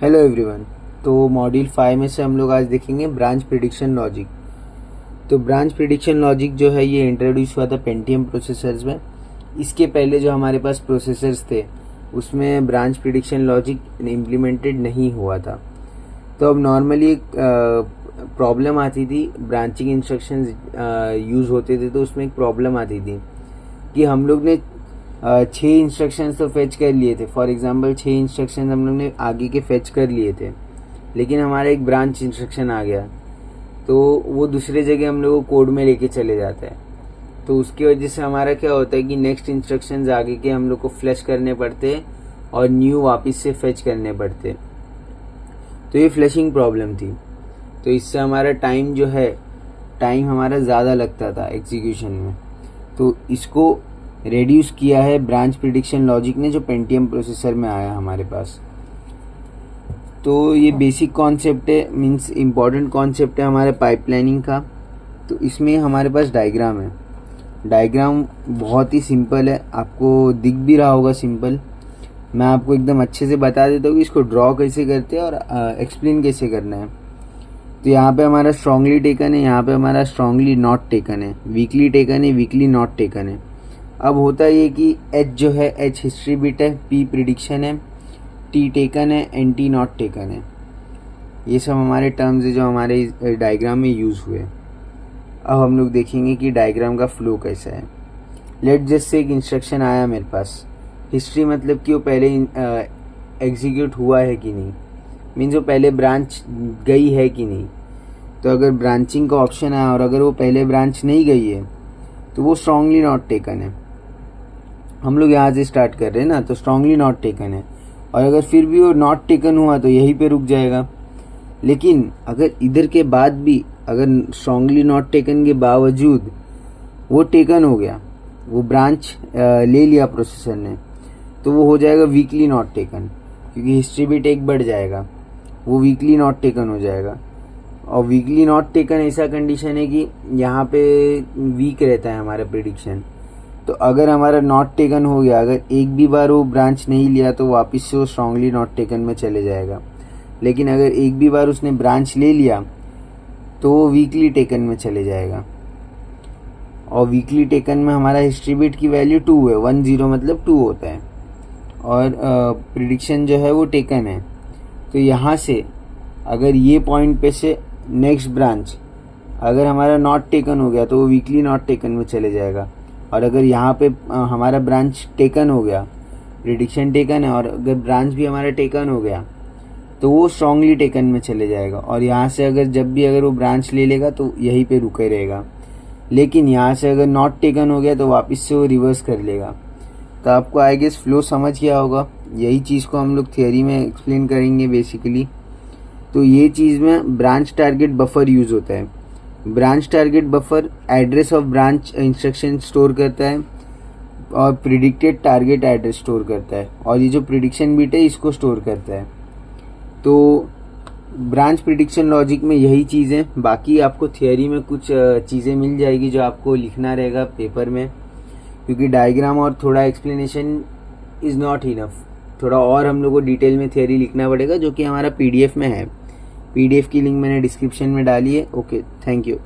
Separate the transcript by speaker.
Speaker 1: Hello everyone. तो module 5 में से हम लोग आज देखेंगे ब्रांच प्रिडिक्शन लॉजिक। तो ब्रांच प्रिडिक्शन लॉजिक जो है ये इंट्रोड्यूस हुआ था पेंटियम प्रोसेसर्स में। इसके पहले जो हमारे पास प्रोसेसर्स थे उसमें ब्रांच प्रिडिक्शन लॉजिक इम्प्लीमेंटेड नहीं हुआ था। तो अब नॉर्मली एक प्रॉब्लम आती थी, ब्रांचिंग इंस्ट्रक्शंस यूज़ होते थे तो उसमें एक प्रॉब्लम आती थी कि हम लोग ने 6 इंस्ट्रक्शंस तो फेच कर लिए थे। फॉर एग्जांपल 6 इंस्ट्रक्शंस हम लोग ने आगे के फेच कर लिए थे, लेकिन हमारा एक ब्रांच इंस्ट्रक्शन आ गया तो वो दूसरे जगह हम लोग को कोड में लेके चले जाता है। तो उसकी वजह से हमारा क्या होता है कि नेक्स्ट इंस्ट्रक्शंस आगे के हम लोग को फ्लैश करने पड़ते और न्यू वापस से फेच करने पड़ते। तो ये फ्लैशिंग प्रॉब्लम थी। तो इससे हमारा टाइम हमारा ज़्यादा लगता था एग्जीक्यूशन में। तो इसको रेड्यूस किया है ब्रांच प्रिडिक्शन लॉजिक ने, जो पेंटियम प्रोसेसर में आया हमारे पास। तो ये बेसिक कॉन्सेप्ट है, मींस इम्पॉर्टेंट कॉन्सेप्ट है हमारे पाइपलाइनिंग का। तो इसमें हमारे पास डायग्राम है। डायग्राम बहुत ही सिंपल है, आपको दिख भी रहा होगा सिंपल। मैं आपको एकदम अच्छे से बता देता हूँ कि इसको ड्रॉ कैसे करते हैं और एक्सप्लेन कैसे करना है। तो यहाँ पे हमारा स्ट्रांगली टेकन है, यहाँ पे हमारा स्ट्रांगली नॉट टेकन है, वीकली टेकन है, वीकली नॉट टेकन है। अब होता ये कि एच जो है एच हिस्ट्री बिट है, पी प्रिडिक्शन है, टी टेकन है, एन टी नॉट टेकन है। ये सब हमारे टर्म्स है जो हमारे डायग्राम में यूज़ हुए। अब हम लोग देखेंगे कि डायग्राम का फ्लो कैसा है। लेट जस्ट से एक इंस्ट्रक्शन आया मेरे पास। हिस्ट्री मतलब कि वो पहले एग्जीक्यूट हुआ है कि नहीं, मीन्स वो पहले ब्रांच गई है कि नहीं। तो अगर ब्रांचिंग का ऑप्शन आया और अगर वो पहले ब्रांच नहीं गई है तो वो स्ट्रांगली नॉट टेकन है। हम लोग यहाँ से स्टार्ट कर रहे हैं ना, तो स्ट्रांगली नॉट टेकन है। और अगर फिर भी वो नॉट टेकन हुआ तो यहीं पे रुक जाएगा। लेकिन अगर इधर के बाद भी अगर स्ट्रांगली नॉट टेकन के बावजूद वो टेकन हो गया, वो ब्रांच ले लिया प्रोसेसर ने, तो वो हो जाएगा वीकली नॉट टेकन, क्योंकि हिस्ट्री बिट एक बढ़ जाएगा, वो वीकली नॉट टेकन हो जाएगा। और वीकली नॉट टेकन ऐसा कंडीशन है कि यहाँ पे वीक रहता है हमारा प्रिडिक्शन। तो अगर हमारा नॉट टेकन हो गया, अगर एक भी बार वो ब्रांच नहीं लिया तो वापस से वो स्ट्रांगली नॉट टेकन में चले जाएगा। लेकिन अगर एक भी बार उसने ब्रांच ले लिया तो वो वीकली टेकन में चले जाएगा। और वीकली टेकन में हमारा हिस्ट्री बिट की वैल्यू 2 है, 10 मतलब 2 होता है, और प्रिडिक्शन जो है वो टेकन है। तो यहाँ से अगर ये पॉइंट पे से नेक्स्ट ब्रांच अगर हमारा नॉट टेकन हो गया तो वो वीकली नॉट टेकन में चले जाएगा। और अगर यहाँ पे हमारा ब्रांच टेकन हो गया, प्रिडिक्शन टेकन है, और अगर ब्रांच भी हमारा टेकन हो गया तो वो स्ट्रांगली टेकन में चले जाएगा। और यहाँ से अगर जब भी अगर वो ब्रांच ले लेगा तो यहीं पे रुके रहेगा। लेकिन यहाँ से अगर नॉट टेकन हो गया तो वापस से वो रिवर्स कर लेगा। तो आपको आई गेस फ्लो समझ गया होगा। यही चीज़ को हम लोग थियोरी में एक्सप्लेन करेंगे बेसिकली। तो ये चीज़ में ब्रांच टारगेट बफर यूज़ होता है। Branch target buffer address of branch instruction store करता है और प्रिडिक्टेड टारगेट एड्रेस स्टोर करता है, और ये जो प्रिडिक्शन बिट है इसको स्टोर करता है। तो ब्रांच प्रिडिक्शन लॉजिक में यही चीज़ें, बाकी आपको थियोरी में कुछ चीज़ें मिल जाएगी जो आपको लिखना रहेगा पेपर में, क्योंकि डायग्राम और थोड़ा एक्सप्लेनेशन इज़ नॉट इनफ। थोड़ा और हम लोग को डिटेल में थियोरी लिखना पड़ेगा, जो कि हमारा पीडीएफ में है। पीडीएफ की लिंक मैंने डिस्क्रिप्शन में डाली है। Okay, thank you.